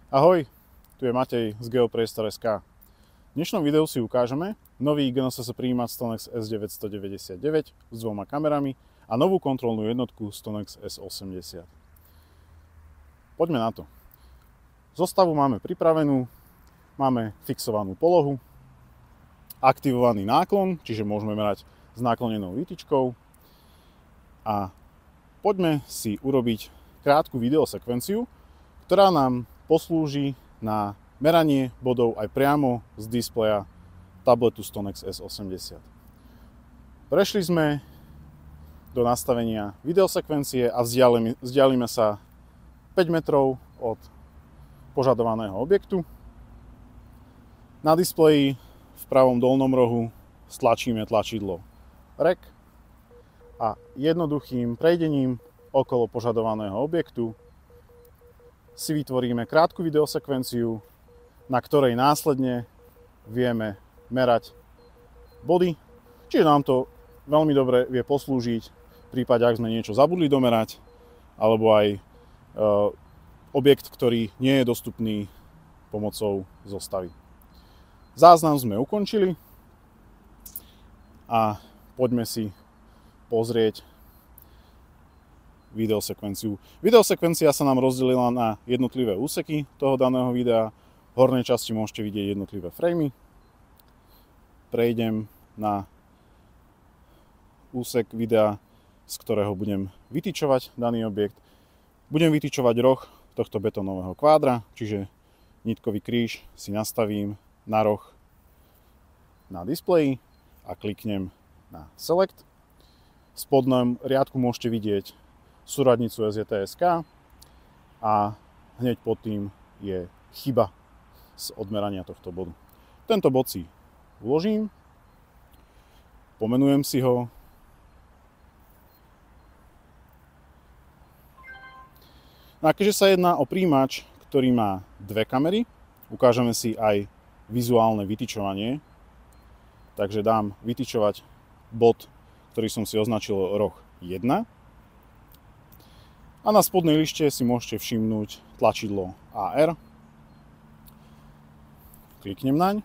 Ahoj, tu je Matej z Geopriestor.sk. V dnešnom videu si ukážeme nový GNSS prijímač Stonex S999 s dvoma kamerami a novú kontrolnú jednotku Stonex S80. Poďme na to. Zostavu máme pripravenú, máme fixovanú polohu, aktivovaný náklon, čiže môžeme merať s náklonenou výtičkou a poďme si urobiť krátku videosekvenciu, ktorá nám poslúži na meranie bodov aj priamo z displeja tabletu Stonex S80. Prešli sme do nastavenia videosekvencie a vzdialíme sa 5 metrov od požadovaného objektu. Na displeji v pravom dolnom rohu stlačíme tlačidlo REC a jednoduchým prejdením okolo požadovaného objektu si vytvoríme krátku videosekvenciu, na ktorej následne vieme merať body, čiže nám to veľmi dobre vie poslúžiť v prípade, ak sme niečo zabudli domerať, alebo aj objekt, ktorý nie je dostupný pomocou zostavy. Záznam sme ukončili a poďme si pozrieť videosekvenciu. Videosekvencia sa nám rozdelila na jednotlivé úseky toho daného videa. V hornej časti môžete vidieť jednotlivé framey. Prejdem na úsek videa, z ktorého budem vytyčovať daný objekt. Budem vytyčovať roh tohto betónového kvádra, čiže nitkový kríž si nastavím na roh na displeji a kliknem na Select. V spodnom riadku môžete vidieť súradnicu SJTSK a hneď pod tým je chyba z odmerania tohto bodu. Tento bod si uložím, pomenujem si ho a keďže sa jedná o prijímač, ktorý má dve kamery, ukážeme si aj vizuálne vytyčovanie, takže dám vytyčovať bod, ktorý som si označil roh 1. A na spodnej lište si môžete všimnúť tlačidlo AR. Kliknem naň.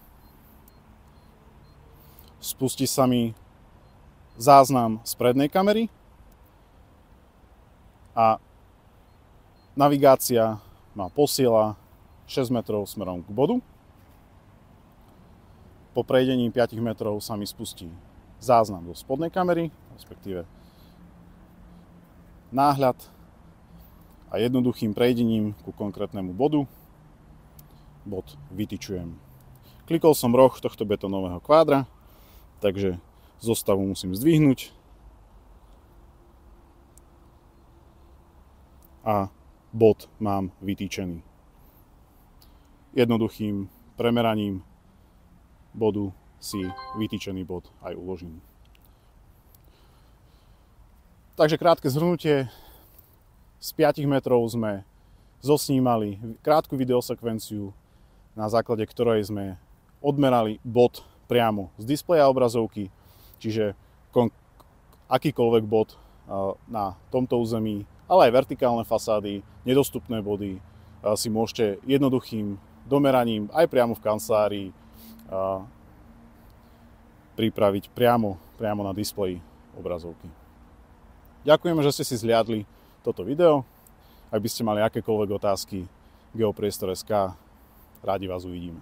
Spustí sa mi záznam z prednej kamery a navigácia ma posiela 6 metrov smerom k bodu. Po prejdení 5 metrov sa mi spustí záznam do spodnej kamery, respektíve náhľad, a jednoduchým prejdením ku konkrétnemu bodu bod vytyčujem. Klikol som roh tohto betónového kvádra, takže zostavu musím zdvihnúť a bod mám vytýčený. Jednoduchým premeraním bodu si vytýčený bod aj uložím. Takže krátke zhrnutie. Z 5 metrov sme zosnímali krátku videosekvenciu, na základe ktorej sme odmerali bod priamo z displeja obrazovky, čiže akýkoľvek bod na tomto území, ale aj vertikálne fasády, nedostupné body si môžete jednoduchým domeraním aj priamo v kancelárii pripraviť priamo na displeji obrazovky. Ďakujeme, že ste si zhliadli toto video. Ak by ste mali akékoľvek otázky, Geopriestor.sk, rádi vás uvidíme.